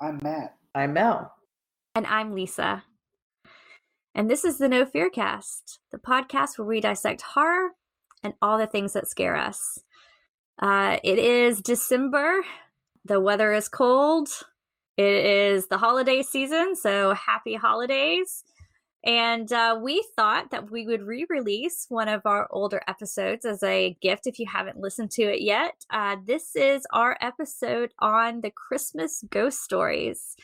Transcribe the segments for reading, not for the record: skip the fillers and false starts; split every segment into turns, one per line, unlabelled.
I'm Matt.
I'm Mel.
And I'm Lisa. And this is the No Fear Cast, the podcast where we dissect horror and all the things that scare us. It is December. The weather is cold. It is the holiday season, so happy holidays. And we thought that we would re-release one of our older episodes as a gift if you haven't listened to it yet. This is our episode on the Christmas ghost stories.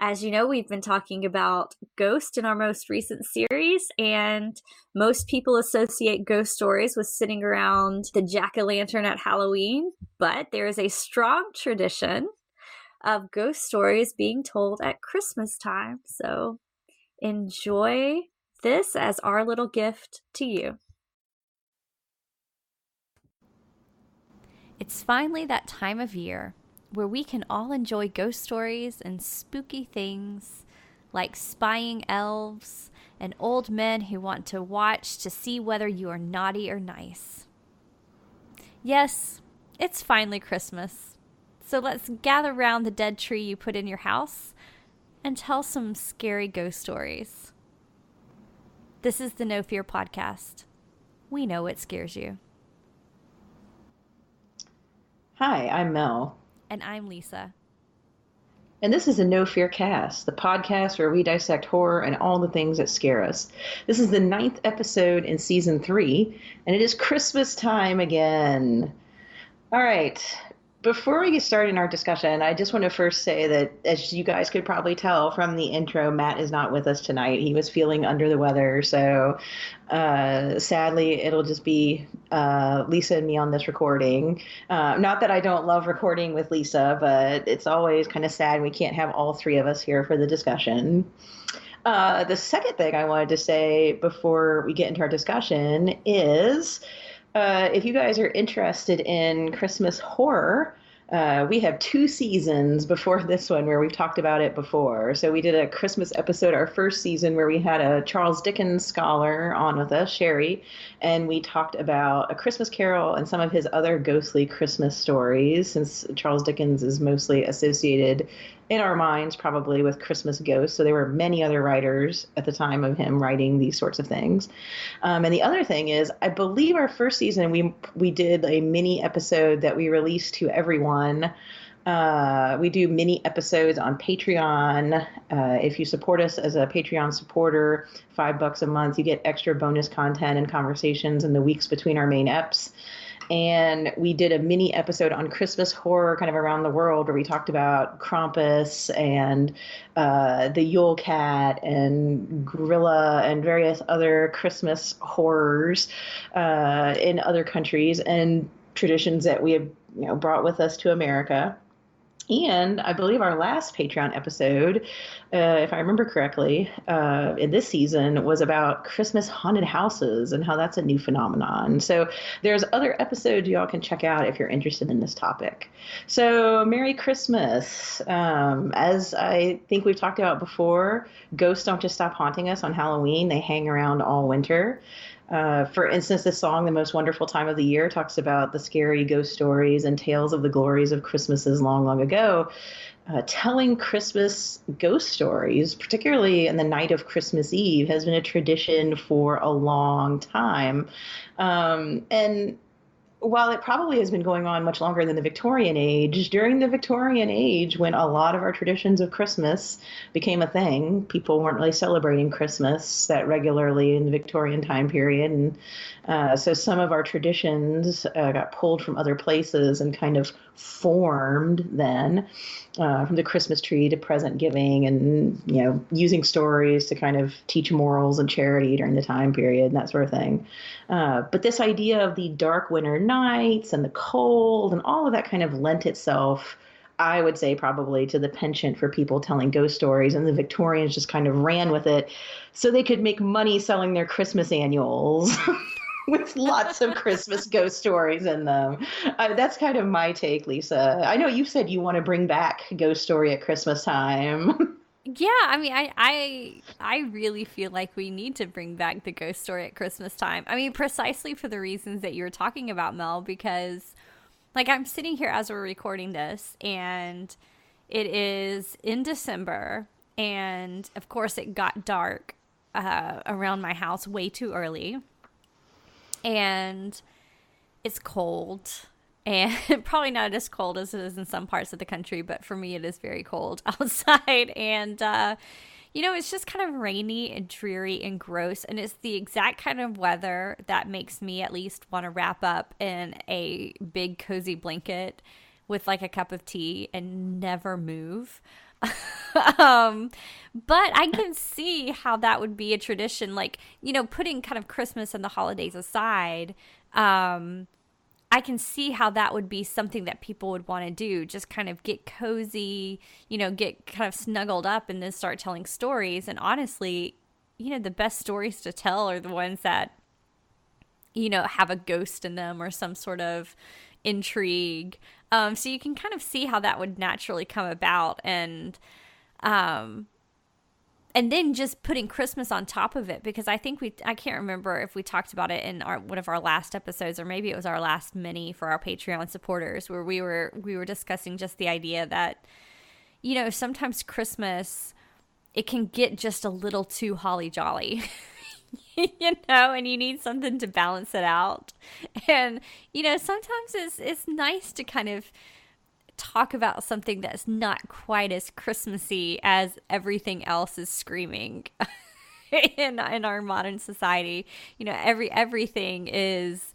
As you know, we've been talking about Ghost in our most recent series, and most people associate ghost stories with sitting around the jack-o'-lantern at Halloween, but there is a strong tradition of ghost stories being told at Christmas time. So enjoy this as our little gift to you. It's finally that time of year where we can all enjoy ghost stories and spooky things like spying elves and old men who want to watch to see whether you are naughty or nice. Yes, it's finally Christmas, so let's gather around the dead tree you put in your house and tell some scary ghost stories. This is the No Fear Podcast. We know what scares you.
Hi, I'm Mel.
And I'm Lisa.
And this is the No Fear Cast, the podcast where we dissect horror and all the things that scare us. This is the 9th episode in season 3, and it is Christmas time again. All right. Before we get started in our discussion, I just want to first say that, as you guys could probably tell from the intro, Matt is not with us tonight. He was feeling under the weather, so sadly, it'll just be Lisa and me on this recording. Not that I don't love recording with Lisa, but it's always kind of sad we can't have all three of us here for the discussion. The second thing I wanted to say before we get into our discussion is, if you guys are interested in Christmas horror, we have 2 seasons before this one where we've talked about it before. So we did a Christmas episode, our first season, where we had a Charles Dickens scholar on with us, Sherry, and we talked about A Christmas Carol and some of his other ghostly Christmas stories, since Charles Dickens is mostly associated in our minds probably with Christmas ghosts. So there were many other writers at the time of him writing these sorts of things. And the other thing is, I believe our first season, we did a mini episode that we released to everyone. We do mini episodes on Patreon. If you support us as a Patreon supporter, $5 a month, you get extra bonus content and conversations in the weeks between our main eps. And we did a mini episode on Christmas horror kind of around the world, where we talked about Krampus and the Yule Cat and Gorilla and various other Christmas horrors in other countries and traditions that we have brought with us to America. And I believe our last Patreon episode, if I remember correctly, in this season was about Christmas haunted houses and how that's a new phenomenon. So there's other episodes y'all can check out if you're interested in this topic. So Merry Christmas. As I think we've talked about before, ghosts don't just stop haunting us on Halloween. They hang around all winter. For instance, the song The Most Wonderful Time of the Year talks about the scary ghost stories and tales of the glories of Christmases long, long ago. Telling Christmas ghost stories, particularly in the night of Christmas Eve, has been a tradition for a long time. And while it probably has been going on much longer than the Victorian age, during the Victorian age, when a lot of our traditions of Christmas became a thing, people weren't really celebrating Christmas that regularly in the Victorian time period. And so some of our traditions got pulled from other places and kind of formed then, from the Christmas tree to present giving and, using stories to kind of teach morals and charity during the time period and that sort of thing. But this idea of the dark winter nights and the cold and all of that kind of lent itself, I would say, probably to the penchant for people telling ghost stories, and the Victorians just kind of ran with it so they could make money selling their Christmas annuals with lots of Christmas ghost stories in them. That's kind of my take, Lisa. I know you said you want to bring back Ghost Story at Christmas time.
Yeah, I mean, I really feel like we need to bring back the ghost story at Christmas time. I mean, precisely for the reasons that you were talking about, Mel, because, like, I'm sitting here as we're recording this, and, It is in December, and of course it got dark around my house way too early, and it's cold. And probably not as cold as it is in some parts of the country, but for me it is very cold outside. And it's just kind of rainy and dreary and gross. And it's the exact kind of weather that makes me at least want to wrap up in a big cozy blanket with like a cup of tea and never move. But I can see how that would be a tradition, like, putting kind of Christmas and the holidays aside. I can see how that would be something that people would want to do. Just kind of get cozy, get kind of snuggled up and then start telling stories. And honestly, the best stories to tell are the ones that, have a ghost in them or some sort of intrigue. So you can kind of see how that would naturally come about. And then just putting Christmas on top of it, because I think I can't remember if we talked about it in one of our last episodes, or maybe it was our last mini for our Patreon supporters, where we were discussing just the idea that, sometimes Christmas, it can get just a little too holly jolly, and you need something to balance it out. And, sometimes it's nice to kind of talk about something that's not quite as Christmassy as everything else is screaming in our modern society. Everything is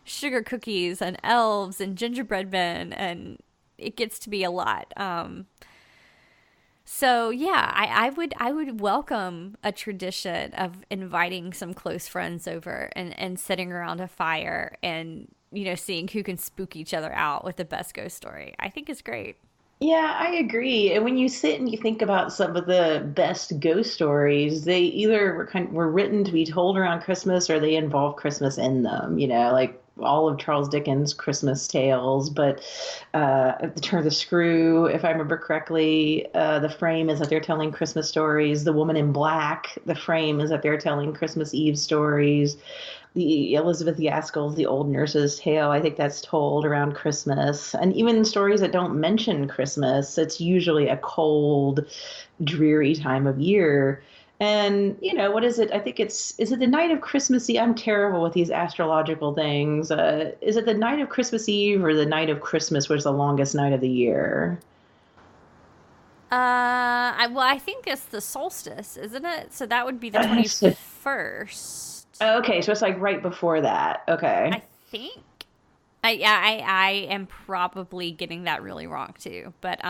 sugar cookies and elves and gingerbread men, and it gets to be a lot. So yeah, I would welcome a tradition of inviting some close friends over and sitting around a fire and seeing who can spook each other out with the best ghost story. I think it's great.
Yeah, I agree. And when you sit and you think about some of the best ghost stories, they either were written to be told around Christmas, or they involve Christmas in them. Like all of Charles Dickens' Christmas tales. But The Turn of the Screw, if I remember correctly, the frame is that they're telling Christmas stories. The Woman in Black, the frame is that they're telling Christmas Eve stories. The Elizabeth Gaskell's The Old Nurse's Tale, I think that's told around Christmas. And even stories that don't mention Christmas, it's usually a cold, dreary time of year. And, what is it? I think is it the night of Christmas Eve? I'm terrible with these astrological things. Is it the night of Christmas Eve or the night of Christmas, which is the longest night of the year?
I think it's the solstice, isn't it? So that would be the 21st.
Okay, so it's like right before that. Okay.
I think. I am probably getting that really wrong too, but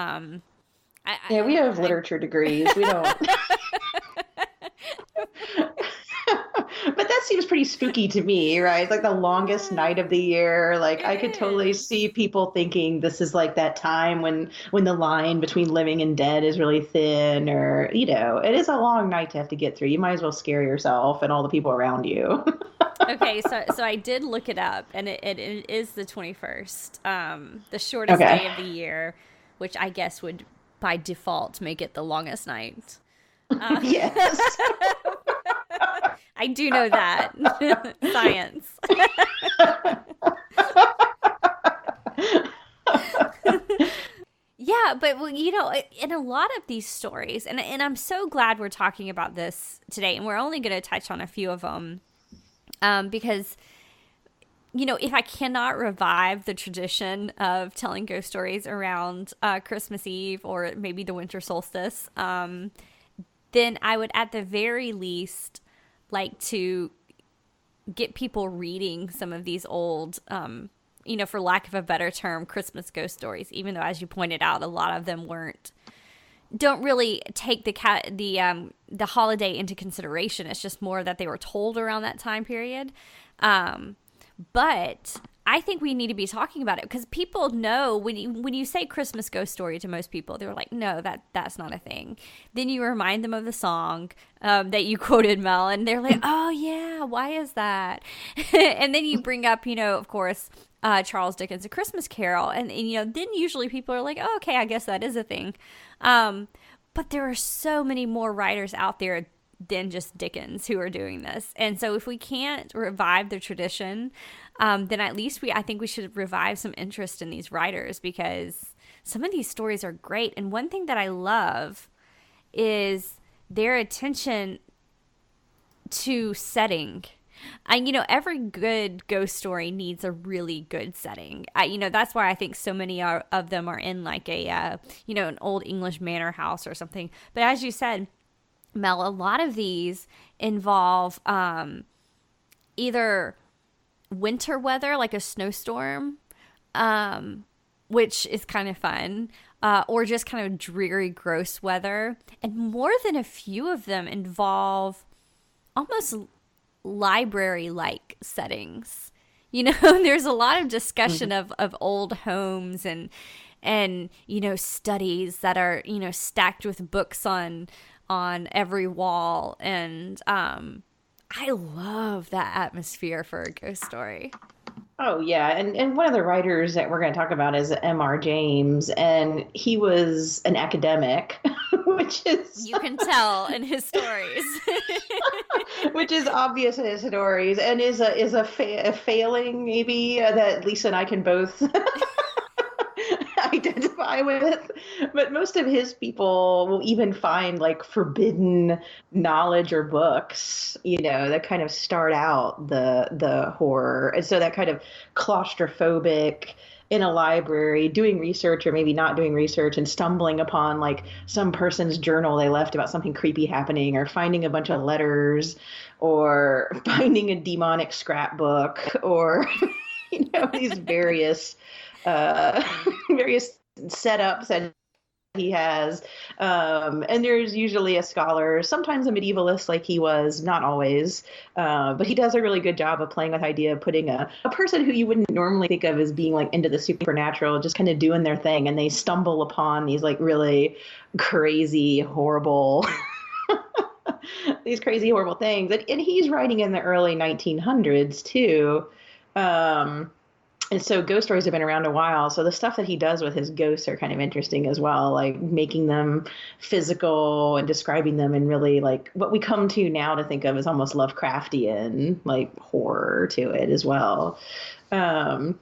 we have literature degrees. We don't. But that seems pretty spooky to me, right? It's like the longest night of the year. Like I could totally see people thinking this is like that time when the line between living and dead is really thin, or it is a long night to have to get through. You might as well scare yourself and all the people around you.
Okay, so I did look it up, and it is the 21st, the shortest day of the year, which I guess would by default make it the longest night.
Yes.
I do know that. Science. Yeah, but in a lot of these stories, and I'm so glad we're talking about this today, and we're only going to touch on a few of them, because if I cannot revive the tradition of telling ghost stories around Christmas Eve or maybe the winter solstice, then I would at the very least like to get people reading some of these old, for lack of a better term, Christmas ghost stories, even though, as you pointed out, a lot of them don't really take the holiday into consideration. It's just more that they were told around that time period. But I think we need to be talking about it, because people know when you say Christmas ghost story to most people, they're like, no, that's not a thing. Then you remind them of the song that you quoted, Mel, and they're like, oh yeah, why is that? And then you bring up, of course, Charles Dickens' A Christmas Carol, and then usually people are like, oh, okay, I guess that is a thing. But there are so many more writers out there than just Dickens who are doing this. And so if we can't revive the tradition, then at least I think we should revive some interest in these writers, because some of these stories are great. And one thing that I love is their attention to setting. Every good ghost story needs a really good setting. That's why I think so many of them are in like an old English manor house or something. But as you said, Mel, a lot of these involve either winter weather, like a snowstorm, which is kind of fun, or just kind of dreary, gross weather. And more than a few of them involve almost library-like settings. There's a lot of discussion of old homes and studies that are stacked with books on every wall, and I love that atmosphere for a ghost story.
Oh, yeah. And one of the writers that we're going to talk about is M.R. James, and he was an academic, which is...
You can tell in his stories.
Which is obvious in his stories, and is a failing, maybe, that Lisa and I can both identify with. But most of his people will even find like forbidden knowledge or books, that kind of start out the horror. And so that kind of claustrophobic in a library doing research or maybe not doing research and stumbling upon like some person's journal they left about something creepy happening, or finding a bunch of letters, or finding a demonic scrapbook, or these various setups that he has. And there's usually a scholar, sometimes a medievalist like he was, not always, but he does a really good job of playing with the idea of putting a person who you wouldn't normally think of as being like into the supernatural, just kind of doing their thing, and they stumble upon these like really crazy, horrible these crazy, horrible things. And he's writing in the early 1900s too. And so ghost stories have been around a while. So the stuff that he does with his ghosts are kind of interesting as well, like making them physical and describing them in really like what we come to now to think of as almost Lovecraftian, like horror to it as well. And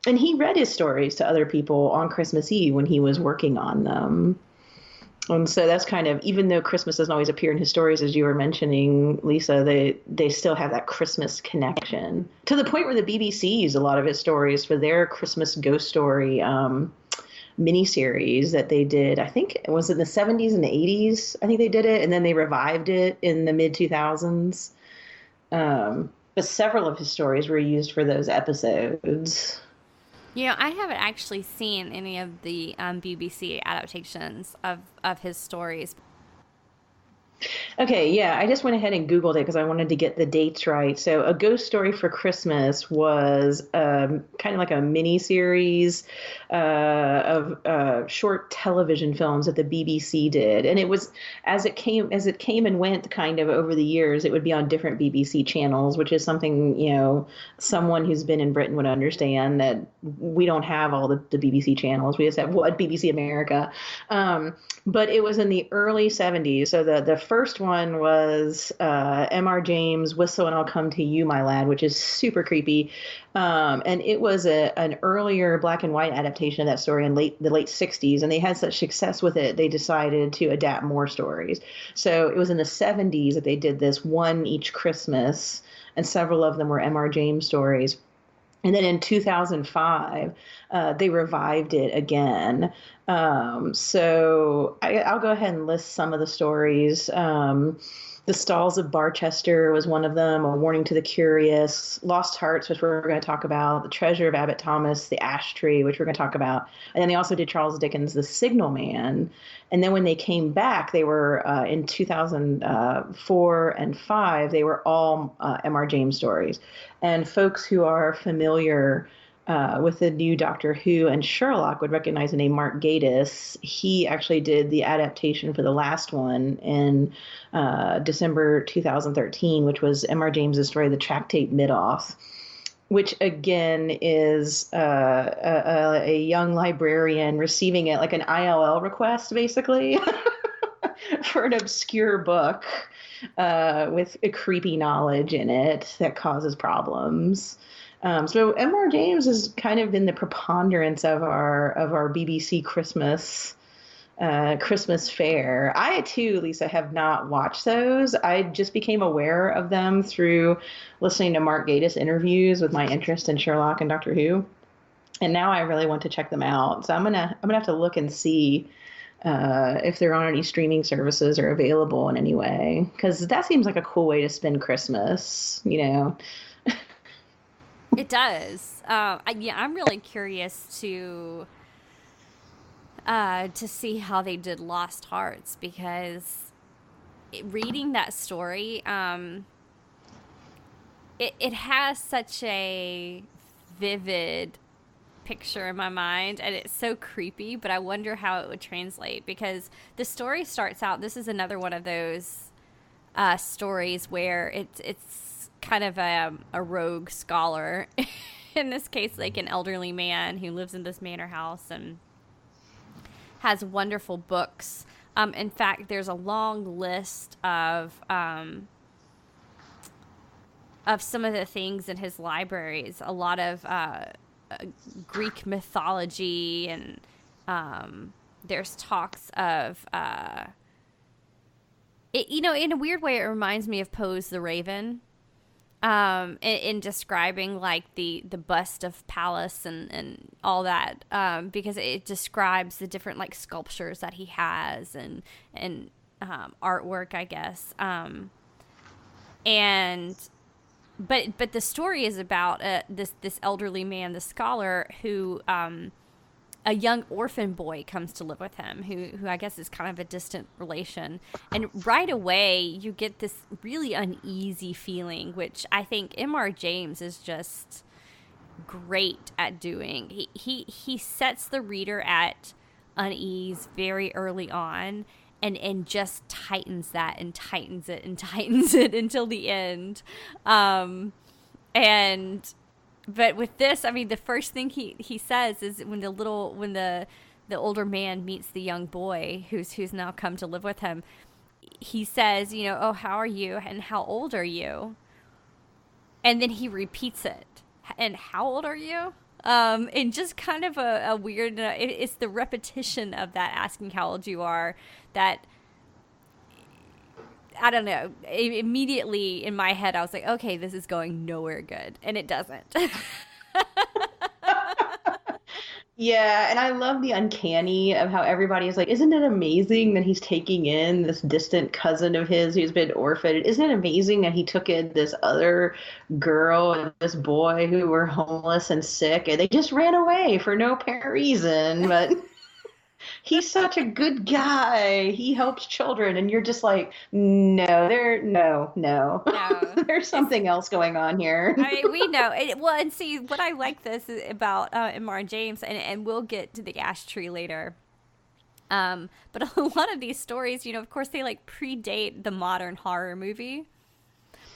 he read his stories to other people on Christmas Eve when he was working on them. And so that's kind of, even though Christmas doesn't always appear in his stories, as you were mentioning, Lisa, they still have that Christmas connection, to the point where the BBC used a lot of his stories for their Christmas ghost story miniseries that they did. I think it was in the 70s and the 80s. I think they did it, and then they revived it in the mid 2000s. But several of his stories were used for those episodes.
I haven't actually seen any of the BBC adaptations of his stories.
Okay, yeah, I just went ahead and Googled it because I wanted to get the dates right. So A Ghost Story for Christmas was kind of like a mini series of short television films that the BBC did. And it was, as it came and went kind of over the years, it would be on different BBC channels, which is something, someone who's been in Britain would understand, that we don't have all the BBC channels. We just have BBC America. But it was in the early 70s. So the first one was M.R. James' Whistle and I'll Come to You, My Lad, which is super creepy. And it was an earlier black and white adaptation of that story in the late 60s. And they had such success with it, they decided to adapt more stories. So it was in the 70s that they did this, one each Christmas, and several of them were M.R. James stories. And then in 2005, they revived it again. So I'll go ahead and list some of the stories. The Stalls of Barchester was one of them, A Warning to the Curious, Lost Hearts, which we're going to talk about, The Treasure of Abbot Thomas, The Ash Tree, which we're going to talk about. And then they also did Charles Dickens' The Signal Man. And then when they came back, they were in 2004 and 5, they were all M.R. James stories. And folks who are familiar with the new Doctor Who and Sherlock would recognize the name Mark Gatiss. He actually did the adaptation for the last one in December 2013, which was M.R. James's story, The Tractate Midoff, which again is a young librarian receiving it like an ILL request, basically, for an obscure book with a creepy knowledge in it that causes problems. So M.R. James has kind of been the preponderance of our BBC Christmas fare. I too, Lisa, have not watched those. I just became aware of them through listening to Mark Gatiss interviews with my interest in Sherlock and Doctor Who, and now I really want to check them out. So I'm gonna have to look and see if they're on any streaming services or available in any way, because that seems like a cool way to spend Christmas.
It does. I'm really curious to see how they did Lost Hearts, because reading that story, it has such a vivid picture in my mind, and it's so creepy, but I wonder how it would translate, because the story starts out, this is another one of those stories where it's kind of a rogue scholar, in this case like an elderly man who lives in this manor house and has wonderful books. In fact, there's a long list of some of the things in his libraries. A lot of Greek mythology, and there's talks of it. In a weird way, it reminds me of Poe's The Raven. In describing like the bust of Pallas and all that, because it describes the different like sculptures that he has and artwork, I guess. But the story is about this elderly man, the scholar, who a young orphan boy comes to live with him, who I guess is kind of a distant relation. And right away, you get this really uneasy feeling, which I think M.R. James is just great at doing. He sets the reader at unease very early on, and just tightens that and tightens it and tightens it until the end. But with this, I mean, the first thing he says is when the older man meets the young boy who's now come to live with him, he says, "Oh, how are you? And how old are you?" And then he repeats it. "And how old are you?" And just kind of a weird, it's the repetition of that asking how old you are that, I don't know. Immediately in my head, I was like, okay, this is going nowhere good. And it doesn't.
Yeah, and I love the uncanny of how everybody is like, isn't it amazing that he's taking in this distant cousin of his who's been orphaned? Isn't it amazing that he took in this other girl and this boy who were homeless and sick, and they just ran away for no apparent reason? But he's such a good guy. He helps children, and you're just like, no.
No.
There's something else going on here.
I mean, we know. Well, and see, what I like this is about M.R. James, and we'll get to the ash tree later. But a lot of these stories, of course, they like predate the modern horror movie.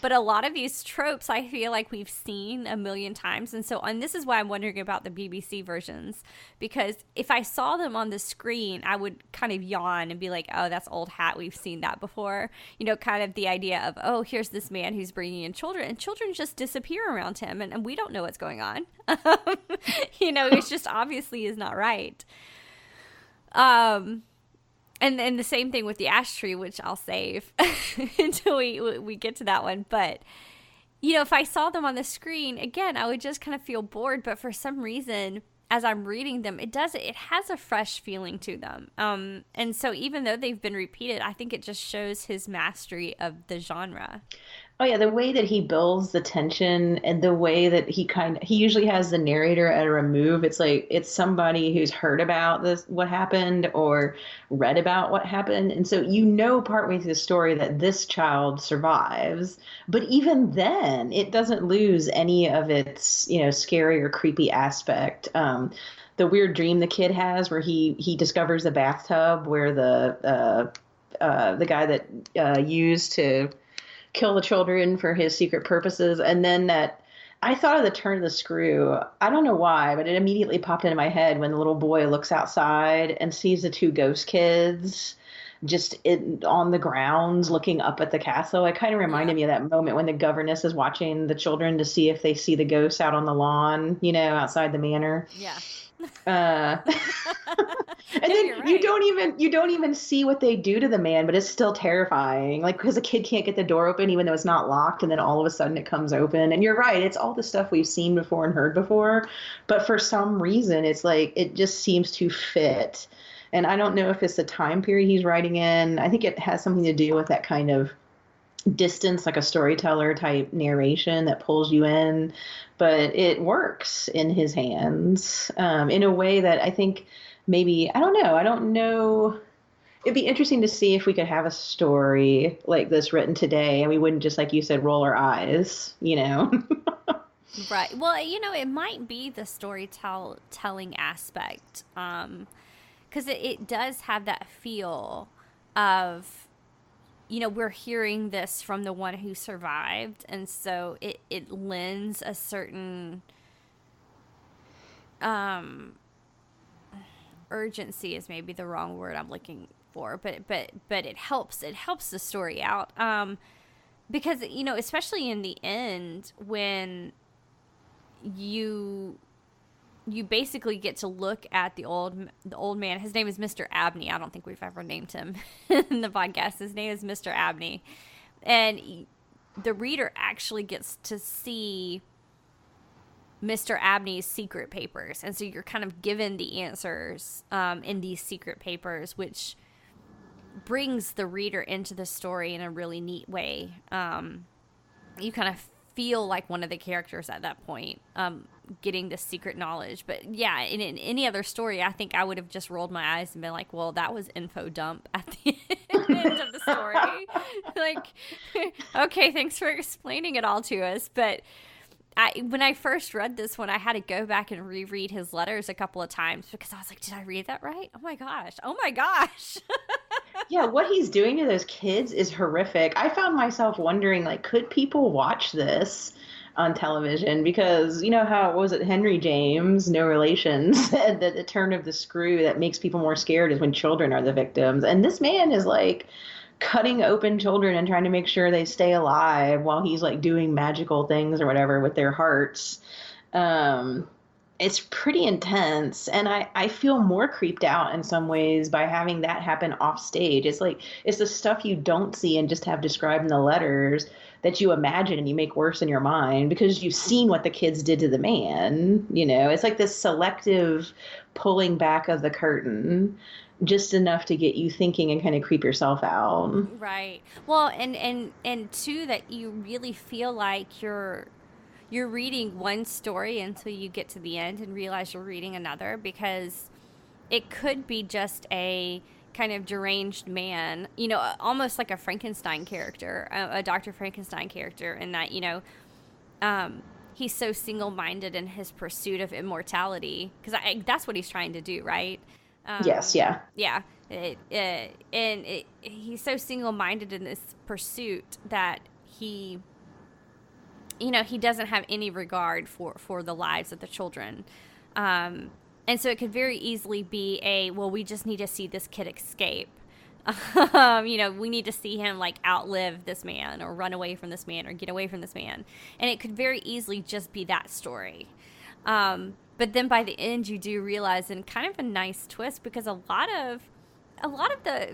But a lot of these tropes, I feel like we've seen a million times. And this is why I'm wondering about the BBC versions. Because if I saw them on the screen, I would kind of yawn and be like, oh, that's old hat. We've seen that before. Kind of the idea of, oh, here's this man who's bringing in children. And children just disappear around him. And we don't know what's going on. It's just obviously is not right. And the same thing with the ash tree, which I'll save until we get to that one. But, if I saw them on the screen, again, I would just kind of feel bored. But for some reason, as I'm reading them, it has a fresh feeling to them. And so even though they've been repeated, I think it just shows his mastery of the genre.
Oh yeah, the way that he builds the tension and the way that he usually has the narrator at a remove. It's like it's somebody who's heard about what happened or read about what happened. And so partway through the story that this child survives, but even then it doesn't lose any of its, scary or creepy aspect. The weird dream the kid has where he discovers the bathtub where the guy that used to kill the children for his secret purposes. And then that I thought of the turn of the screw. I don't know why, but it immediately popped into my head when the little boy looks outside and sees the two ghost kids on the grounds looking up at the castle. It kind of
Yeah.
reminded me of that moment when the governess is watching the children to see if they see the ghosts out on the lawn, outside the manor.
Yeah.
Uh, and
No,
then
you're
you
right.
don't even see what they do to the man, but it's still terrifying. Like, because the kid can't get the door open even though it's not locked, and then all of a sudden it comes open. And you're right, it's all the stuff we've seen before and heard before, but for some reason it's like it just seems to fit. And I don't know if it's the time period he's writing in. I think it has something to do with that kind of distance, like a storyteller type narration that pulls you in, but it works in his hands in a way that I think maybe, I don't know. It'd be interesting to see if we could have a story like this written today and we wouldn't just, like you said, roll our eyes.
Right. Well, it might be the storytelling aspect, because it does have that feel of, we're hearing this from the one who survived, and so it lends a certain um urgency is maybe the wrong word I'm looking for, but it helps the story out, because especially in the end when you basically get to look at the old man. His name is Mr. Abney. I don't think we've ever named him in the podcast. His name is Mr. Abney, and the reader actually gets to see Mr. Abney's secret papers, and so you're kind of given the answers in these secret papers, which brings the reader into the story in a really neat way. You kind of feel like one of the characters at that point, getting the secret knowledge. But yeah, in any other story, I think I would have just rolled my eyes and been like, well, that was info dump at the end of the story. Like, okay, thanks for explaining it all to us. But when I first read this one, I had to go back and reread his letters a couple of times because I was like, did I read that right? Oh my gosh. Oh my gosh.
Yeah, what he's doing to those kids is horrific. I found myself wondering, like, could people watch this on television? Because you know how, what was it, Henry James, no relation, said that the turn of the screw that makes people more scared is when children are the victims. And this man is like cutting open children and trying to make sure they stay alive while he's like doing magical things or whatever with their hearts. Um, it's pretty intense, and I feel more creeped out in some ways by having that happen off stage. It's like it's the stuff you don't see and just have described in the letters that you imagine and you make worse in your mind because you've seen what the kids did to the man. It's like this selective pulling back of the curtain, just enough to get you thinking and kind of creep yourself out.
Right. Well, and two, that you really feel like you're reading one story until you get to the end and realize you're reading another, because it could be just a kind of deranged man, almost like a Frankenstein character, a Dr. Frankenstein character, in that, he's so single-minded in his pursuit of immortality, because that's what he's trying to do, right?
Yes, yeah.
Yeah. He's so single-minded in this pursuit that he doesn't have any regard for the lives of the children. And so it could very easily be well, we just need to see this kid escape. We need to see him like outlive this man or run away from this man or get away from this man. And it could very easily just be that story. But then by the end, you do realize, in kind of a nice twist, because a lot of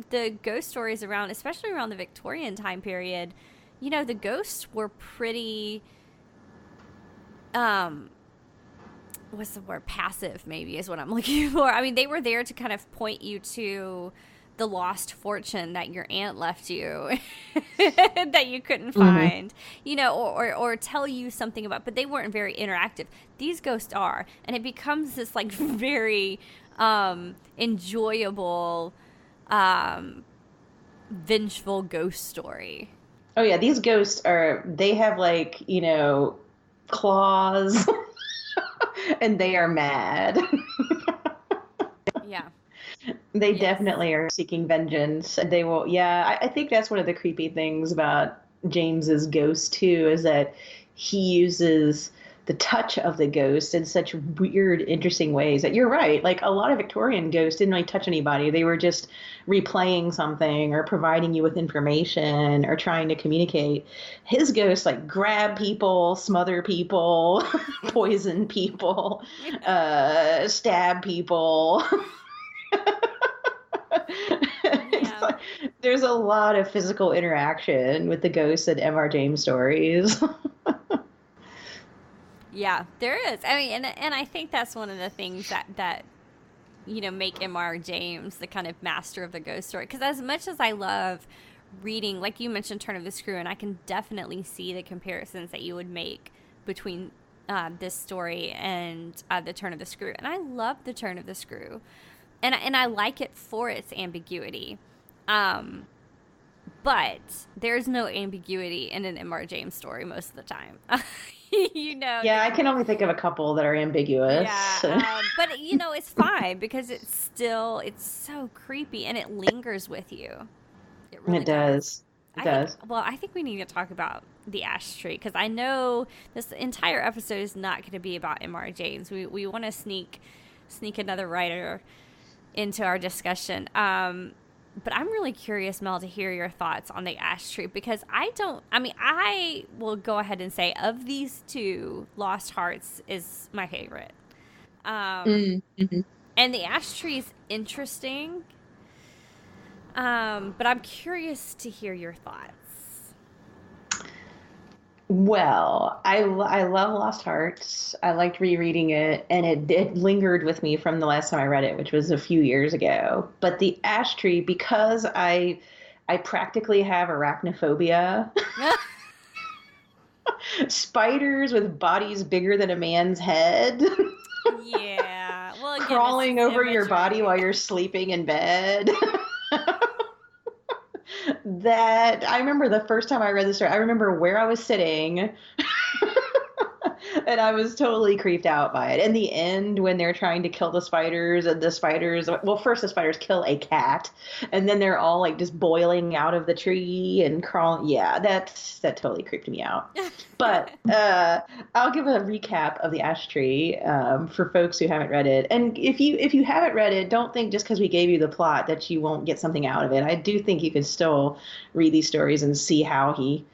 the ghost stories around, especially around the Victorian time period, the ghosts were pretty, what's the word? Passive, maybe, is what I'm looking for. I mean, they were there to kind of point you to the lost fortune that your aunt left you that you couldn't find, or tell you something about, but they weren't very interactive. These ghosts are, and it becomes this like very enjoyable, vengeful ghost story.
Oh yeah, these ghosts they have like, claws and they are mad.
Yeah.
They
Yes.
definitely are seeking vengeance. They will, yeah, I think that's one of the creepy things about James's ghost too, is that he uses the touch of the ghost in such weird, interesting ways that you're right. Like a lot of Victorian ghosts didn't really touch anybody. They were just replaying something or providing you with information or trying to communicate. His ghosts like grab people, smother people, poison people, stab people.
Yeah.
There's a lot of physical interaction with the ghosts in M.R. James stories.
Yeah, there is. I mean, and I think that's one of the things that make M.R. James the kind of master of the ghost story. Because as much as I love reading, like you mentioned, Turn of the Screw, and I can definitely see the comparisons that you would make between this story and the Turn of the Screw. And I love the Turn of the Screw, and I like it for its ambiguity. But there's no ambiguity in an M.R. James story most of the time.
Yeah, I can only think of a couple that are ambiguous.
Yeah, but it's fine because it's so creepy and it lingers with you. It really
does. It does.
I think we need to talk about the ash tree because I know this entire episode is not going to be about M.R. James. We want to sneak another writer into our discussion. But I'm really curious, Mel, to hear your thoughts on the ash tree because I will go ahead and say of these two, Lost Hearts is my favorite.
Mm-hmm.
And the ash tree is interesting. But I'm curious to hear your thoughts.
Well, I love Lost Hearts. I liked rereading it, and it lingered with me from the last time I read it, which was a few years ago. But the ash tree, because I practically have arachnophobia. Spiders with bodies bigger than a man's head.
Yeah. Well, again,
crawling over your body while you're sleeping in bed. That I remember the first time I read the story, I remember where I was sitting and I was totally creeped out by it. In the end, when they're trying to kill the spiders and first the spiders kill a cat and then they're all like just boiling out of the tree and crawling. Yeah, that totally creeped me out. But I'll give a recap of the ash tree for folks who haven't read it. And if you haven't read it, don't think just because we gave you the plot that you won't get something out of it. I do think you can still read these stories and see how he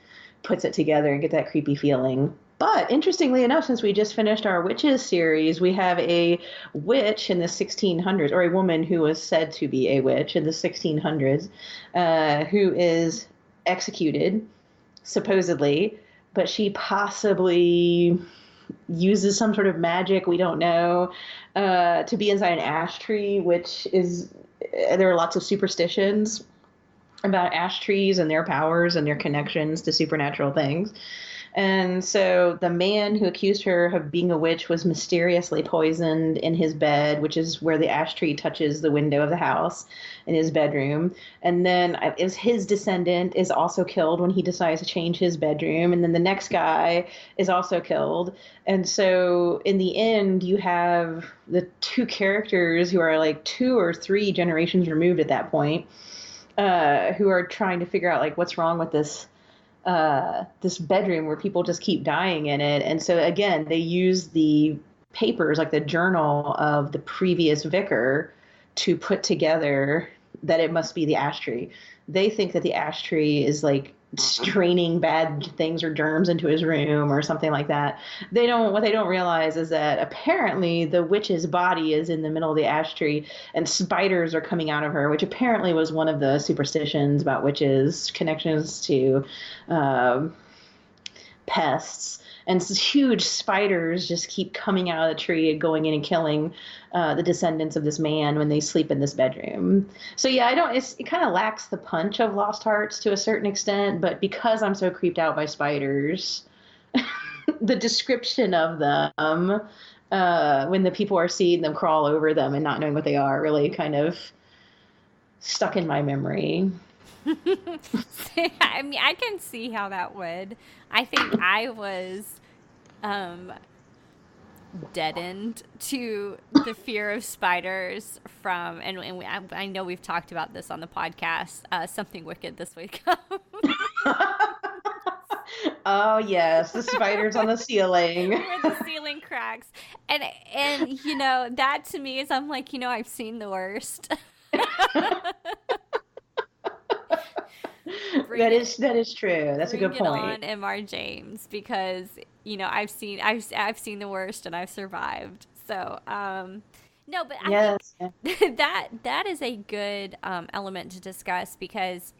puts it together and get that creepy feeling. But interestingly enough, since we just finished our witches series, we have a witch in the 1600s, or a woman who was said to be a witch in the 1600s, who is executed, supposedly, but she possibly uses some sort of magic, we don't know, to be inside an ash tree, which is, there are lots of superstitions about ash trees and their powers and their connections to supernatural things. And so the man who accused her of being a witch was mysteriously poisoned in his bed, which is where the ash tree touches the window of the house in his bedroom. And then his descendant is also killed when he decides to change his bedroom. And then the next guy is also killed. And so in the end, you have the two characters who are like 2 or 3 generations removed at that point, who are trying to figure out like what's wrong with this bedroom where people just keep dying in it. And so again, they use the papers, like the journal of the previous vicar, to put together that it must be the ash tree. They think that the ash tree is like straining bad things or germs into his room or something like that. What they don't realize is that apparently the witch's body is in the middle of the ash tree and spiders are coming out of her, which apparently was one of the superstitions about witches, connections to pests. And huge spiders just keep coming out of the tree and going in and killing the descendants of this man when they sleep in this bedroom. So yeah, it kind of lacks the punch of Lost Hearts to a certain extent, but because I'm so creeped out by spiders, the description of them, when the people are seeing them crawl over them and not knowing what they are, really kind of stuck in my memory.
I mean, I can see how that would. I think I was deadened to the fear of spiders from, I know we've talked about this on the podcast, Something Wicked this week.
Oh yes, the spiders on the ceiling.
Where the ceiling cracks. And that to me is, I'm like, I've seen the worst. Bring it
That is true. That's a
bring
good
it
point.
on, MR James, because I've seen the worst and I've survived. So, no, but I think
Yes. Yeah.
that is a good element to discuss, because,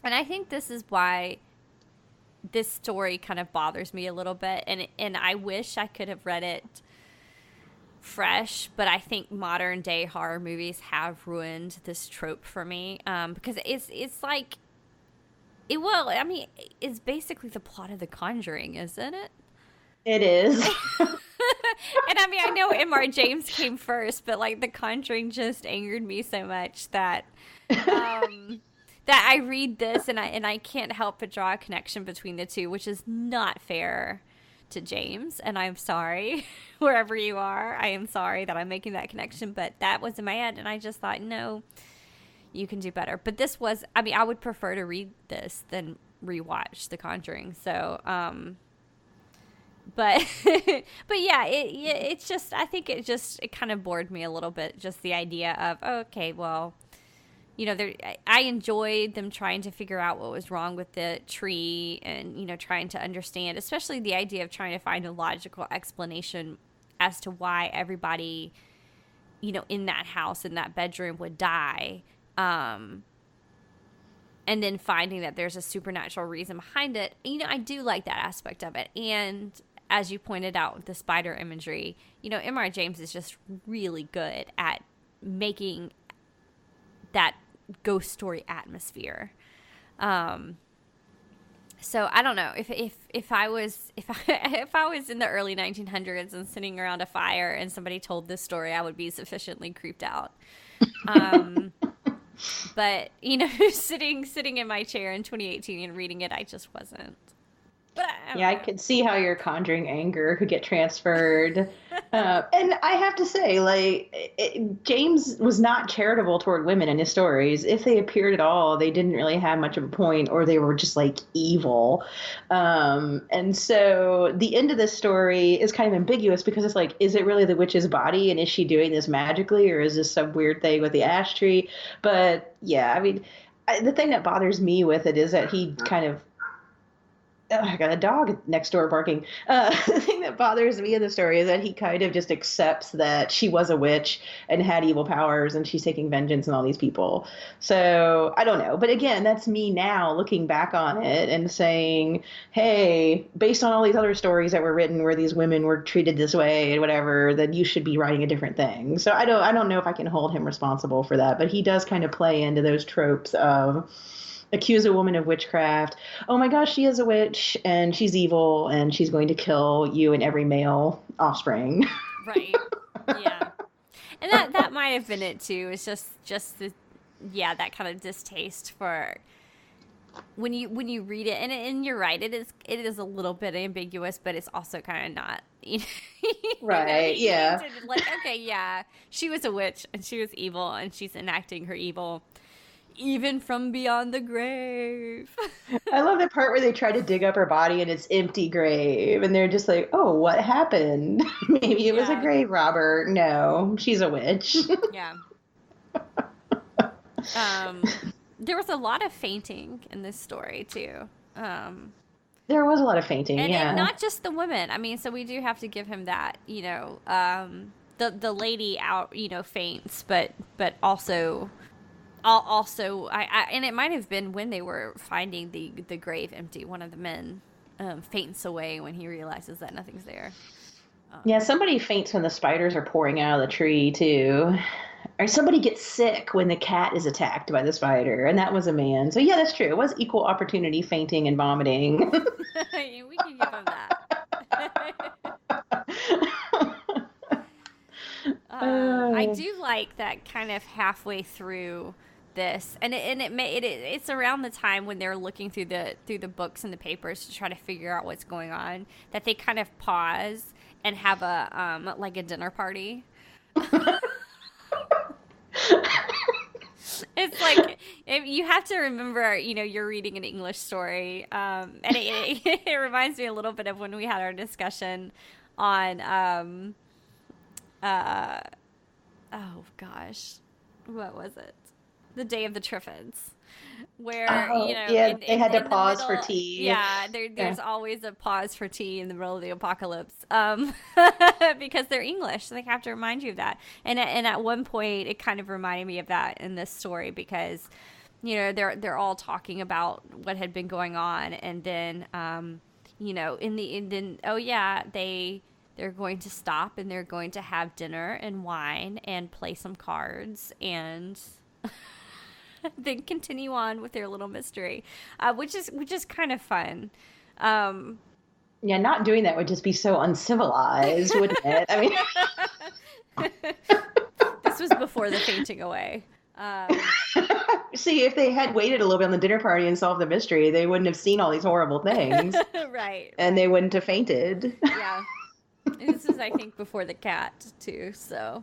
and I think this is why this story kind of bothers me a little bit, and I wish I could have read it fresh, but I think modern day horror movies have ruined this trope for me, because it's like I mean, it's basically the plot of The Conjuring, isn't it?
It is.
And I mean, I know MR James came first, but like The Conjuring just angered me so much that um that I read this, and I can't help but draw a connection between the two, which is not fair to James, and I'm sorry wherever you are. I am sorry that I'm making that connection, but that was in my head, and I just thought, no, you can do better. But this was, I mean, I would prefer to read this than rewatch The Conjuring. So, but but yeah, it's just, I think it kind of bored me a little bit, just the idea of, oh, okay, well, I enjoyed them trying to figure out what was wrong with the tree, and trying to understand, especially the idea of trying to find a logical explanation as to why everybody in that house, in that bedroom, would die, and then finding that there's a supernatural reason behind it. I do like that aspect of it. And as you pointed out with the spider imagery, MR James is just really good at making that ghost story atmosphere. So I don't know, if I was if I was in the early 1900s and sitting around a fire and somebody told this story, I would be sufficiently creeped out. But sitting in my chair in 2018 and reading it, I just wasn't. But I don't
Yeah, I
know.
could see how your conjuring anger could get transferred. And I have to say, like, James was not charitable toward women in his stories. If they appeared at all, they didn't really have much of a point, or they were just like evil. And so the end of this story is kind of ambiguous, because it's like, is it really the witch's body? And is she doing this magically? Or is this some weird thing with the ash tree? But yeah, I mean, the thing that bothers me with it is that he kind of, oh, I got a dog next door barking. The thing that bothers me in the story is that he kind of just accepts that she was a witch and had evil powers, and she's taking vengeance on all these people. So I don't know. But again, that's me now looking back on it and saying, hey, based on all these other stories that were written where these women were treated this way and whatever, then you should be writing a different thing. So I don't know if I can hold him responsible for that, but he does kind of play into those tropes of accuse a woman of witchcraft. Oh my gosh, she is a witch and she's evil and she's going to kill you and every male offspring.
Right. Yeah. And that might have been it too. It's just the, yeah, that kind of distaste for when you read it, and you're right, it is a little bit ambiguous, but it's also kind of not.
Right. Yeah.
Like, okay, yeah, she was a witch and she was evil and she's enacting her evil even from beyond the grave.
I love the part where they try to dig up her body and it's empty grave and they're just like, "Oh, what happened? Maybe it was a
Yeah.
grave robber." No, she's a witch.
Yeah. Um, there was a lot of fainting in this story too.
There was a lot of fainting,
And
yeah.
not just the women. I mean, so we do have to give him that. The lady out, faints, but also. Also, I and it might have been when they were finding the grave empty. One of the men faints away when he realizes that nothing's there.
Yeah, somebody faints when the spiders are pouring out of the tree too. Or somebody gets sick when the cat is attacked by the spider, and that was a man. So yeah, that's true. It was equal opportunity fainting and vomiting.
We can give him that. I
Uh,
do like that kind of halfway through this, and it's around the time when they're looking through the books and the papers to try to figure out what's going on, that they kind of pause and have a like a dinner party. It's like you have to remember, you're reading an English story, and it reminds me a little bit of when we had our discussion on, uh, oh gosh, what was it? The Day of the Triffids, where
Oh, yeah, they had to
in the
pause for
middle,
tea.
yeah,
Yeah.
there's always a pause for tea in the middle of the apocalypse, because they're English, so they have to remind you of that. And at one point, it kind of reminded me of that in this story because, they're all talking about what had been going on, and then, then oh yeah, they're going to stop and they're going to have dinner and wine and play some cards and then continue on with their little mystery, which is kind of fun. Um,
Yeah, not doing that would just be so uncivilized, wouldn't it? I mean,
this was before the fainting away.
see, if they had waited a little bit on the dinner party and solved the mystery, they wouldn't have seen all these horrible things,
Right,
and they wouldn't have fainted.
yeah. And this is, I think, before the cat too. So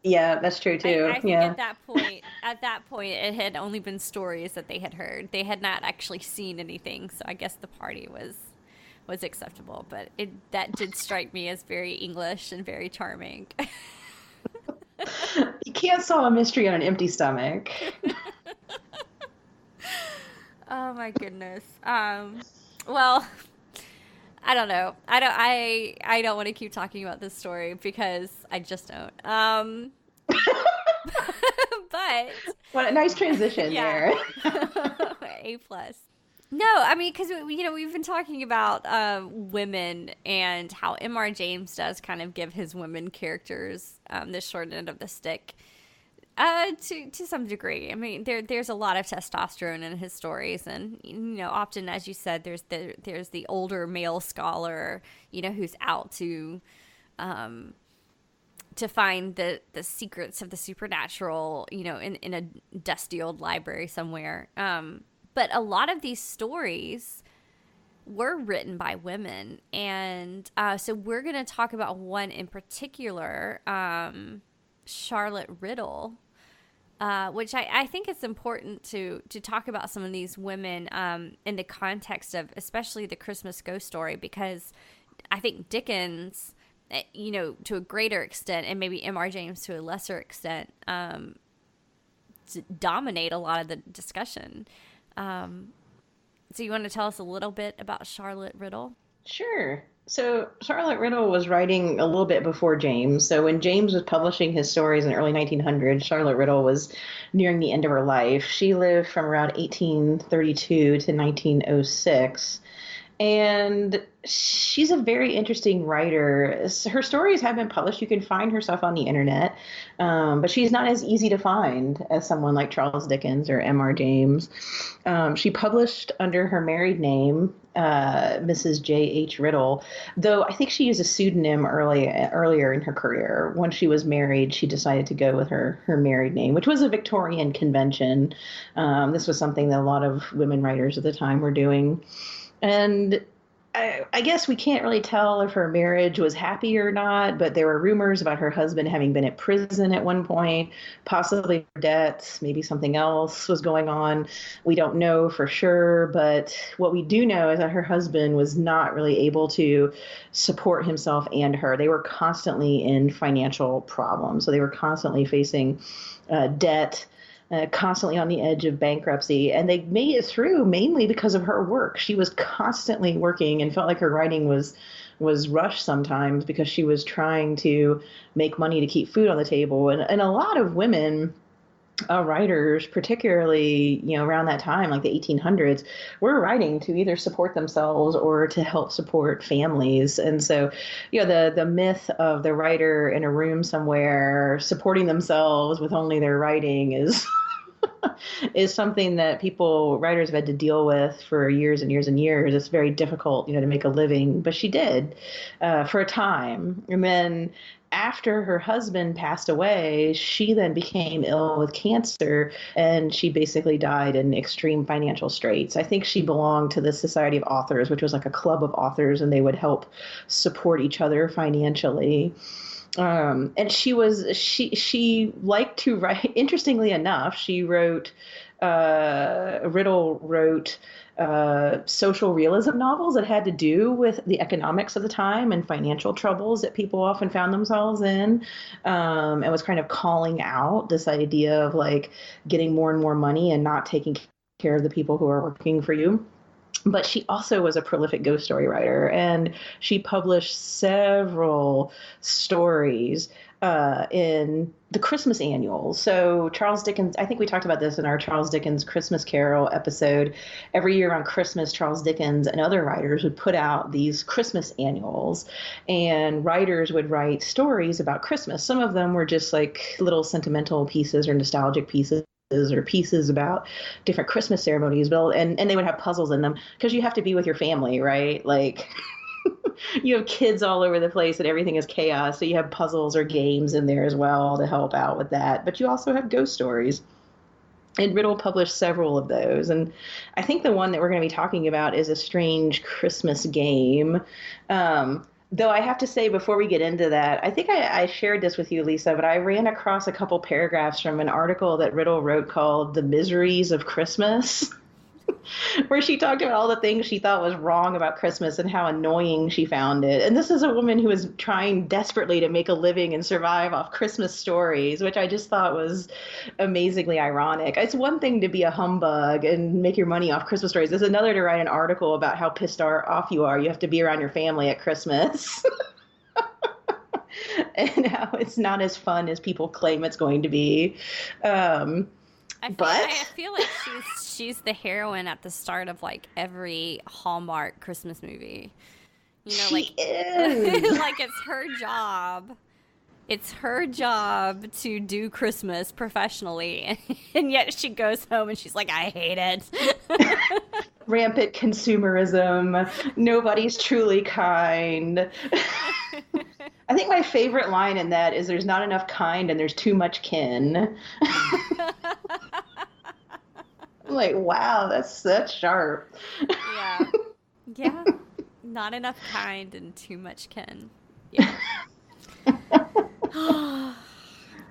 Yeah, that's true too.
I think
Yeah.
at that point, it had only been stories that they had heard. They had not actually seen anything. So I guess the party was acceptable. But that did strike me as very English and very charming.
You can't solve a mystery on an empty stomach.
Oh my goodness. Well, I don't know. I don't want to keep talking about this story because I just don't. But
What a nice transition
yeah,
there.
A plus. No, I mean, because we've been talking about women and how M.R. James does kind of give his women characters the short end of the stick. To some degree. I mean, there's a lot of testosterone in his stories, and often, as you said, there's the older male scholar, who's out to find the secrets of the supernatural, in a dusty old library somewhere. But a lot of these stories were written by women, and so we're going to talk about one in particular, Charlotte Riddle. Which I think it's important to talk about some of these women in the context of especially the Christmas Ghost Story, because I think Dickens, to a greater extent, and maybe M.R. James to a lesser extent, dominate a lot of the discussion. So you want to tell us a little bit about Charlotte Riddle?
Sure. So Charlotte Riddle was writing a little bit before James. So when James was publishing his stories in the early 1900s, Charlotte Riddle was nearing the end of her life. She lived from around 1832 to 1906. And she's a very interesting writer. Her stories have been published. You can find her stuff on the internet, but she's not as easy to find as someone like Charles Dickens or M.R. James. She published under her married name, Mrs. J.H. Riddle, though I think she used a pseudonym earlier in her career. When she was married, she decided to go with her married name, which was a Victorian convention. This was something that a lot of women writers at the time were doing. And I guess we can't really tell if her marriage was happy or not, but there were rumors about her husband having been at prison at one point, possibly for debts, maybe something else was going on. We don't know for sure, but what we do know is that her husband was not really able to support himself and her. They were constantly in financial problems, so they were constantly facing debt, constantly on the edge of bankruptcy. And they made it through mainly because of her work. She was constantly working and felt like her writing was rushed sometimes because she was trying to make money to keep food on the table. And a lot of women writers, particularly, around that time, like the 1800s, were writing to either support themselves or to help support families. And so, the myth of the writer in a room somewhere supporting themselves with only their writing is is something that writers have had to deal with for years and years and years. It's very difficult, to make a living, but she did for a time. And then after her husband passed away, she then became ill with cancer, and she basically died in extreme financial straits. I think she belonged to the Society of Authors, which was like a club of authors, and they would help support each other financially. And she liked to write. Interestingly enough, she wrote Riddle wrote social realism novels that had to do with the economics of the time and financial troubles that people often found themselves in, and was kind of calling out this idea of like getting more and more money and not taking care of the people who are working for you. But she also was a prolific ghost story writer, and she published several stories in the Christmas annuals. So Charles Dickens, I think we talked about this in our Charles Dickens Christmas Carol episode. Every year on Christmas, Charles Dickens and other writers would put out these Christmas annuals, and writers would write stories about Christmas. Some of them were just like little sentimental pieces or nostalgic pieces or pieces about different Christmas ceremonies, and they would have puzzles in them because you have to be with your family, right? Like you have kids all over the place and everything is chaos. So you have puzzles or games in there as well to help out with that. But you also have ghost stories. And Riddle published several of those. And I think the one that we're going to be talking about is A Strange Christmas Game. Though I have to say, before we get into that, I think I shared this with you, Lisa, but I ran across a couple paragraphs from an article that Riddle wrote called The Miseries of Christmas, where she talked about all the things she thought was wrong about Christmas and how annoying she found it. And this is a woman who is trying desperately to make a living and survive off Christmas stories, which I just thought was amazingly ironic. It's one thing to be a humbug and make your money off Christmas stories. It's another to write an article about how pissed off you are. You have to be around your family at Christmas. And how it's not as fun as people claim it's going to be.
I feel like she's the heroine at the start of like every Hallmark Christmas movie. You know,
she is.
like it's her job. It's her job to do Christmas professionally, and yet she goes home and she's like, I hate it.
Rampant consumerism. Nobody's truly kind. I think my favorite line in that is there's not enough kind and there's too much kin. I'm like, wow, that's sharp.
Yeah. Yeah. Not enough kind and too much kin. Yeah.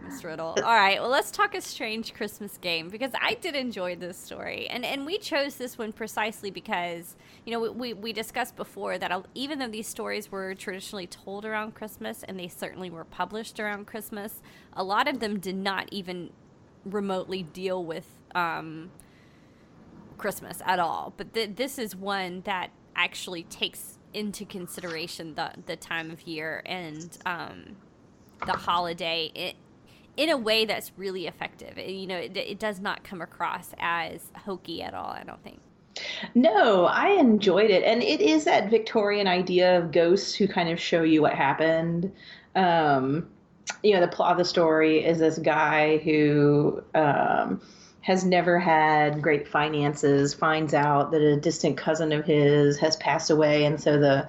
Miss Riddle. All right, well, let's talk A Strange Christmas Game, because I did enjoy this story. And we chose this one precisely because, you know, we discussed before that even though these stories were traditionally told around Christmas, and they certainly were published around Christmas, a lot of them did not even remotely deal with Christmas at all. But this is one that actually takes into consideration the time of year and the holiday in a way that's really effective. You know, it does not come across as hokey at all, I don't think.
No, I enjoyed it. And it is that Victorian idea of ghosts who kind of show you what happened. You know, the plot of the story is this guy who has never had great finances, finds out that a distant cousin of his has passed away, and so the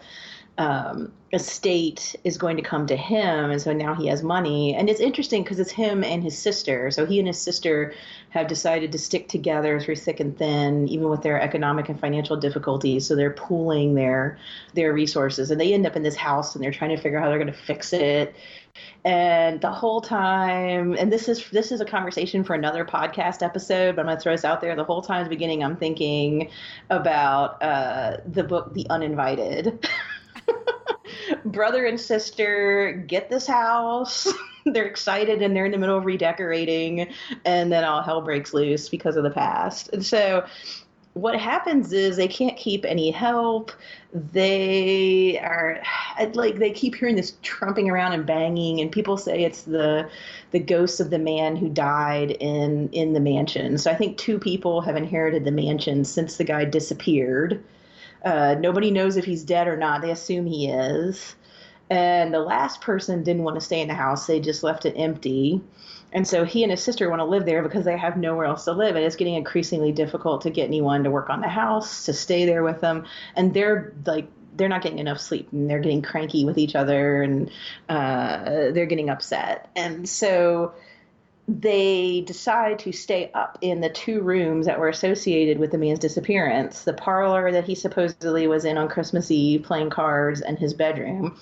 estate is going to come to him, and so now he has money. And it's interesting because it's him and his sister. So he and his sister have decided to stick together through thick and thin, even with their economic and financial difficulties. So they're pooling their resources, and they end up in this house, and they're trying to figure out how they're going to fix it. And the whole time, and this is a conversation for another podcast episode, but I'm going to throw this out there. The whole time at the beginning, I'm thinking about the book The Uninvited. Brother and sister get this house. They're excited and they're in the middle of redecorating, and then all hell breaks loose because of the past. And so what happens is they can't keep any help. They are like, they keep hearing this trumping around and banging, and people say it's the ghost of the man who died in the mansion. So I think 2 people have inherited the mansion since the guy disappeared. Nobody knows if he's dead or not. They assume he is. And the last person didn't want to stay in the house. They just left it empty. And so he and his sister want to live there because they have nowhere else to live. And it's getting increasingly difficult to get anyone to work on the house, to stay there with them. And they're not getting enough sleep, and they're getting cranky with each other, and they're getting upset. And so they decide to stay up in the 2 rooms that were associated with the man's disappearance, the parlor that he supposedly was in on Christmas Eve playing cards, and his bedroom.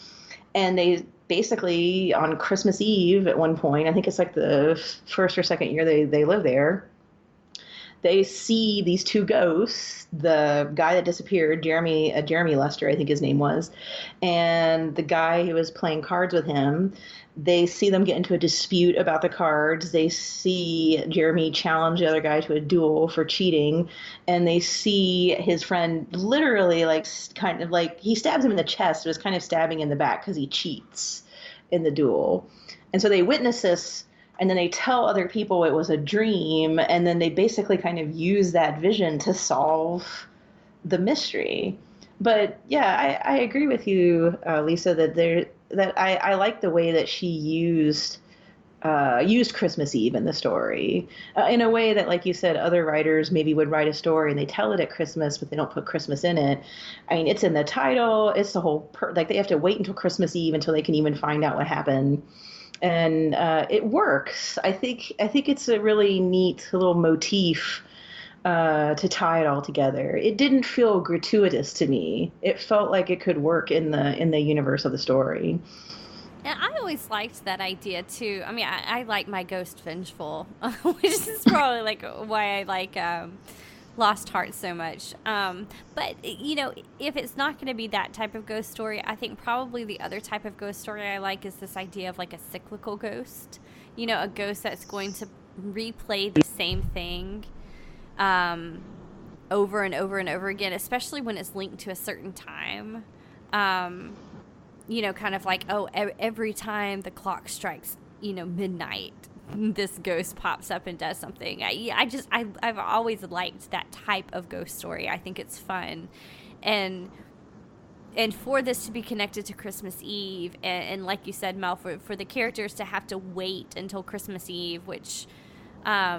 And they basically on Christmas Eve at one point, I think it's like the first or second year they live there, they see these two ghosts, the guy that disappeared, Jeremy Lester, I think his name was, and the guy who was playing cards with him. They see them get into a dispute about the cards. They see Jeremy challenge the other guy to a duel for cheating, and they see his friend literally like kind of like he stabs him in the chest, but is kind of stabbing in the back because he cheats in the duel. And so they witness this, and then they tell other people it was a dream, and then they basically kind of use that vision to solve the mystery. But yeah, I agree with you, Lisa, that I like the way that she used Christmas Eve in the story in a way that, like you said, other writers maybe would write a story and they tell it at Christmas, but they don't put Christmas in it. I mean, it's in the title. It's the whole like they have to wait until Christmas Eve until they can even find out what happened. And it works. I think it's a really neat little motif to tie it all together. It didn't feel gratuitous to me. It felt like it could work in the universe of the story.
And I always liked that idea too. I mean, I like my ghost vengeful, which is probably like why I like Lost Heart so much. But you know, if it's not going to be that type of ghost story, I think probably the other type of ghost story I like is this idea of like a cyclical ghost. You know, a ghost that's going to replay the same thing over and over and over again, especially when it's linked to a certain time. You know, kind of like, oh, every time the clock strikes, you know, midnight, this ghost pops up and does something. I've always liked that type of ghost story. I think it's fun. And for this to be connected to Christmas Eve, and like you said, Mel, for the characters to have to wait until Christmas Eve, which, I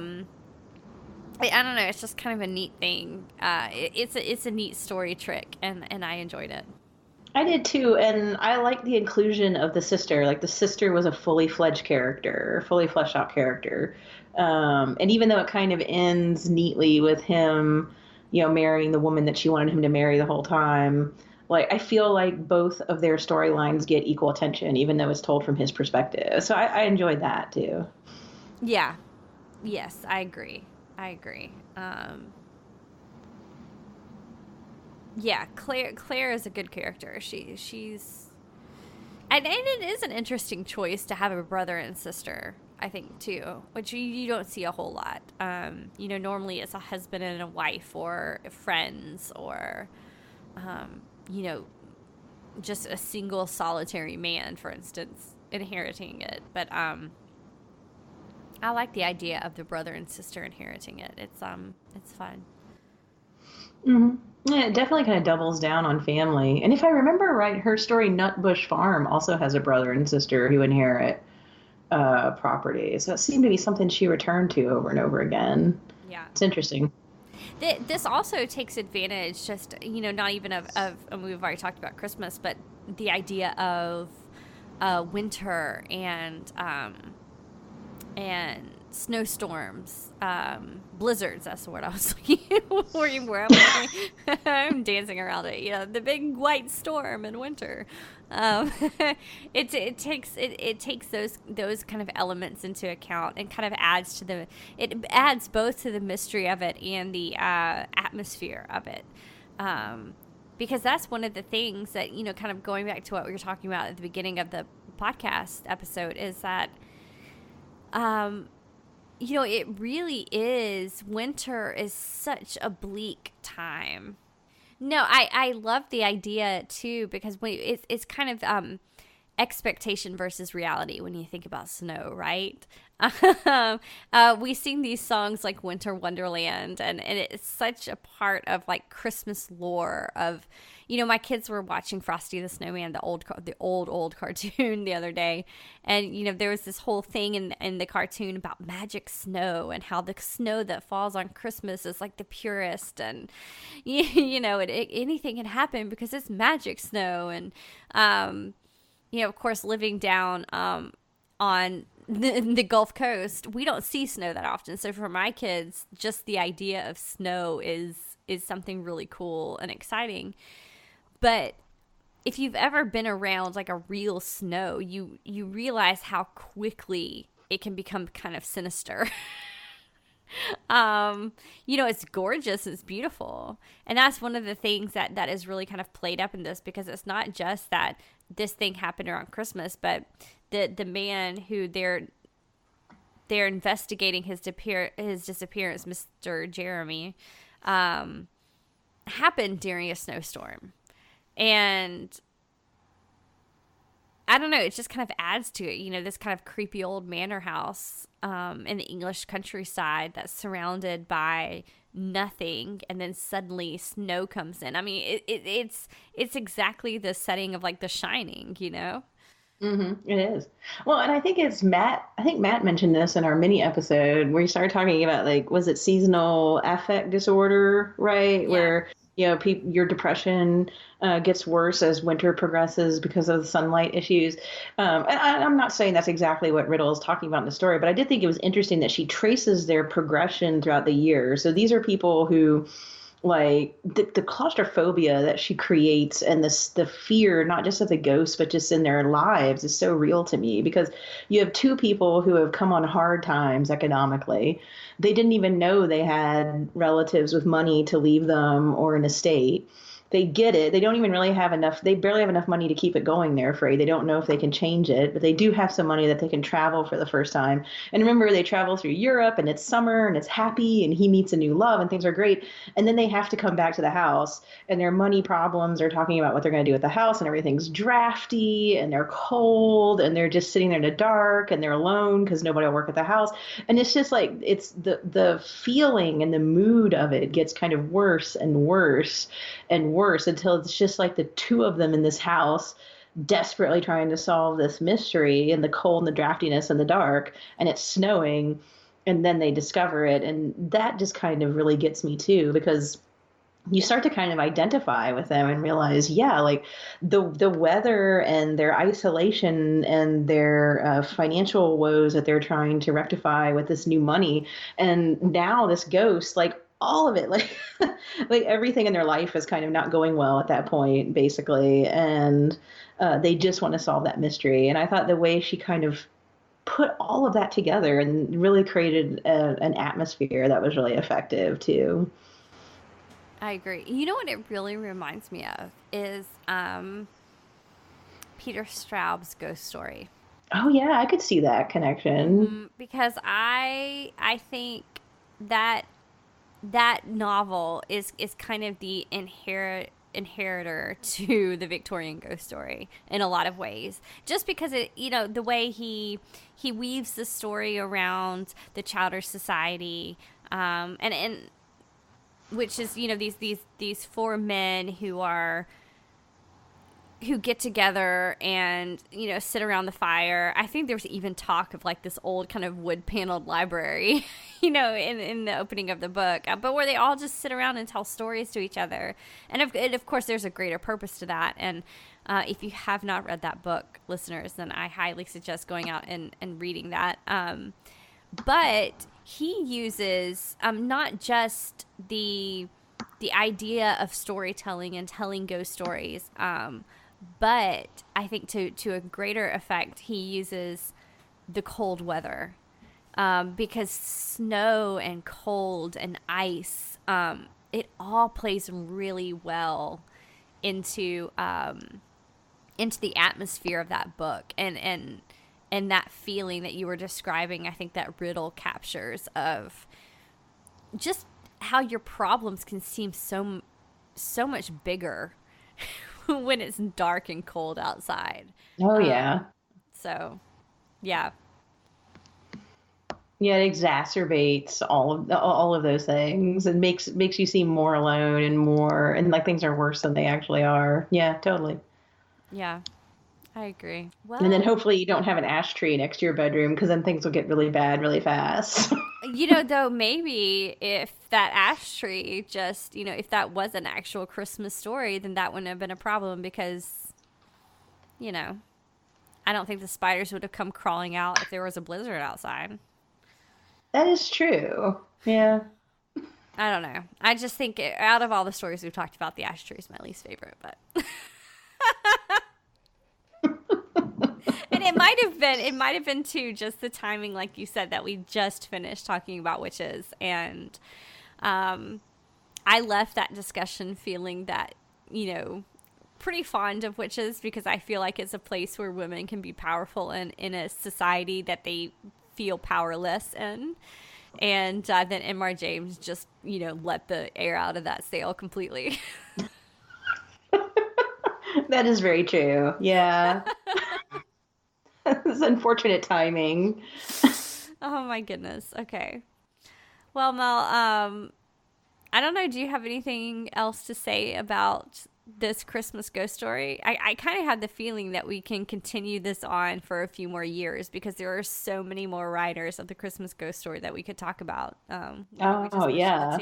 don't know, it's just kind of a neat thing. It's a neat story trick, and I enjoyed it.
I did too, and I like the inclusion of the sister. Like the sister was a fully fledged character, fully fleshed out character. And even though it kind of ends neatly with him, you know, marrying the woman that she wanted him to marry the whole time, like I feel like both of their storylines get equal attention, even though it's told from his perspective. So I enjoyed that too. Yeah.
Yes, I agree. Yeah, Claire is a good character. She's and it is an interesting choice to have a brother and sister, I think, too, which you don't see a whole lot. You know, normally it's a husband and a wife or friends or, you know, just a single solitary man, for instance, inheriting it. But I like the idea of the brother and sister inheriting it. It's fun.
Mm-hmm. Yeah, it definitely kind of doubles down on family. And if I remember right, her story, Nutbush Farm, also has a brother and sister who inherit property. So it seemed to be something she returned to over and over again.
Yeah.
It's interesting.
This also takes advantage, just, you know, not even of we've already talked about Christmas, but the idea of winter and snowstorms, blizzards. That's the word I was looking for. I'm dancing around it. You know, the big white storm in winter. It takes those kind of elements into account and kind of adds both to the mystery of it and the atmosphere of it. Because that's one of the things that, you know, kind of going back to what we were talking about at the beginning of the podcast episode, is that you know, it really is, winter is such a bleak time. No, I love the idea too, because it's kind of expectation versus reality when you think about snow, right? We sing these songs like Winter Wonderland, and it's such a part of like Christmas lore of, you know, my kids were watching Frosty the Snowman, the old cartoon the other day. And, you know, there was this whole thing in the cartoon about magic snow and how the snow that falls on Christmas is like the purest. And, you know, anything can happen because it's magic snow. And, you know, of course, living down on the Gulf Coast, we don't see snow that often. So for my kids, just the idea of snow is something really cool and exciting. But if you've ever been around like a real snow, you realize how quickly it can become kind of sinister. It's gorgeous, it's beautiful. And that's one of the things that is really kind of played up in this, because it's not just that this thing happened around Christmas, but the man who they're investigating his disappearance, Mr. Jeremy, happened during a snowstorm. And I don't know, it just kind of adds to it, this kind of creepy old manor house in the English countryside that's surrounded by nothing, and then suddenly snow comes in. I mean, it's exactly the setting of like The Shining,
It is. Well, and I think it's Matt. I think Matt mentioned this in our mini episode where he started talking about, like, was it seasonal affect disorder, right?
Yeah.
Where, your depression gets worse as winter progresses because of the sunlight issues. And I'm not saying that's exactly what Riddle is talking about in the story, but I did think it was interesting that she traces their progression throughout the year. So these are people who, like, the claustrophobia that she creates, and the fear, not just of the ghosts, but just in their lives, is so real to me, because you have two people who have come on hard times economically. They didn't even know they had relatives with money to leave them or an estate. They get it. They don't even really have enough. They barely have enough money to keep it going. They're afraid. They don't know if they can change it, but they do have some money that they can travel for the first time. And remember, they travel through Europe, and it's summer, and it's happy, and he meets a new love, and things are great. And then they have to come back to the house, and their money problems are talking about what they're going to do with the house, and everything's drafty, and they're cold, and they're just sitting there in the dark, and they're alone because nobody will work at the house. And it's just like, it's the feeling and the mood of it gets kind of worse and worse and worse, until it's just like the two of them in this house desperately trying to solve this mystery in the cold and the draftiness and the dark, and it's snowing, and then they discover it. And that just kind of really gets me too, because you start to kind of identify with them and realize, yeah, like the weather and their isolation and their financial woes that they're trying to rectify with this new money. And now this ghost, like, all of it, like like everything in their life is kind of not going well at that point, basically. And they just want to solve that mystery. And I thought the way she kind of put all of that together and really created an atmosphere that was really effective too.
I agree. You know what it really reminds me of is Peter Straub's Ghost Story.
Oh yeah, I could see that connection.
Because I think that novel is kind of the inheritor to the Victorian Ghost Story in a lot of ways, just because it, the way he weaves the story around the Chowder Society, and which is, these four men who get together and, sit around the fire. I think there's even talk of like this old kind of wood paneled library, in the opening of the book, but where they all just sit around and tell stories to each other. And of course there's a greater purpose to that. And if you have not read that book, listeners, then I highly suggest going out and reading that. But he uses not just the idea of storytelling and telling ghost stories, but I think to a greater effect, he uses the cold weather, because snow and cold and ice, it all plays really well into the atmosphere of that book, and that feeling that you were describing. I think that Riddle captures of just how your problems can seem so much bigger when it's dark and cold outside.
Oh yeah.
So, yeah.
Yeah, it exacerbates all of those things, and makes you seem more alone and like things are worse than they actually are. Yeah, totally.
Yeah, I agree. Well,
and then hopefully you don't have an ash tree next to your bedroom, because then things will get really bad really fast.
Though, maybe if that ash tree just, if that was an actual Christmas story, then that wouldn't have been a problem, because, I don't think the spiders would have come crawling out if there was a blizzard outside.
That is true. Yeah.
I don't know. I just think out of all the stories we've talked about, the ash tree is my least favorite, but might have been too, just the timing, like you said, that we just finished talking about witches, and I left that discussion feeling that, pretty fond of witches, because I feel like it's a place where women can be powerful in a society that they feel powerless in. And then M.R. James just, let the air out of that sail completely.
That is very true. Yeah. It's unfortunate timing.
Oh my goodness. Okay. Well, Mel, I don't know. Do you have anything else to say about this Christmas ghost story? I kind of had the feeling that we can continue this on for a few more years, because there are so many more writers of the Christmas ghost story that we could talk about.
Oh, yeah.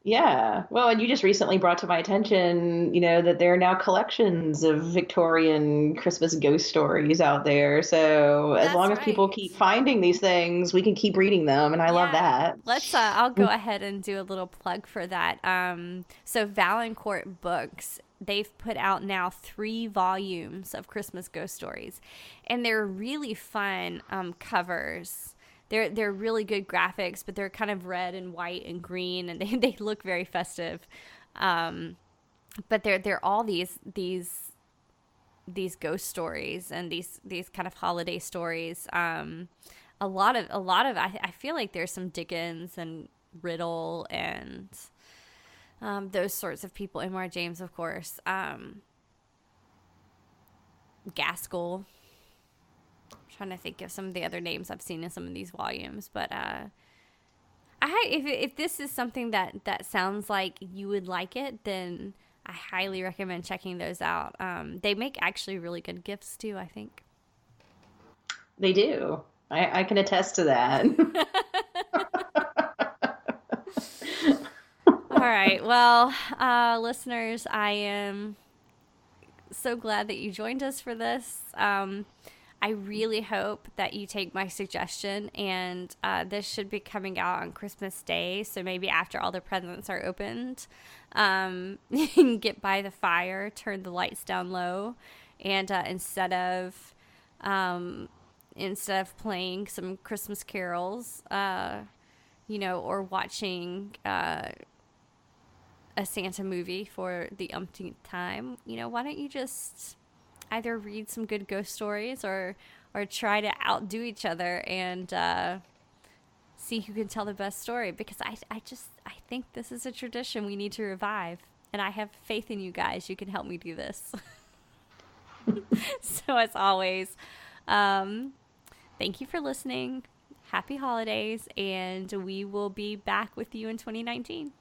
Yeah. Well, and you just recently brought to my attention, that there are now collections of Victorian Christmas ghost stories out there. So as
That's
long as people
right.
keep finding these things, we can keep reading them. And I love
Yeah,
that.
let's. I'll go ahead and do a little plug for that. So Valancourt Books, they've put out now 3 volumes of Christmas ghost stories, and they're really fun covers. They're really good graphics, but they're kind of red and white and green, and they look very festive. But they're all these ghost stories and these kind of holiday stories. A lot of I feel like there's some Dickens and Riddle and those sorts of people. M.R. James, of course. Gaskell. I'm trying to think of some of the other names I've seen in some of these volumes, but if this is something that sounds like you would like it, then I highly recommend checking those out. They make actually really good gifts too, I think.
They do. I can attest to that.
All right. Well, listeners, I am so glad that you joined us for this. I really hope that you take my suggestion, and this should be coming out on Christmas Day, so maybe after all the presents are opened. You can get by the fire, turn the lights down low, and instead of playing some Christmas carols, or watching a Santa movie for the umpteenth time, why don't you just either read some good ghost stories or try to outdo each other and see who can tell the best story, because I think this is a tradition we need to revive, and I have faith in you guys. You can help me do this. So as always, thank you for listening. Happy holidays, and we will be back with you in 2019.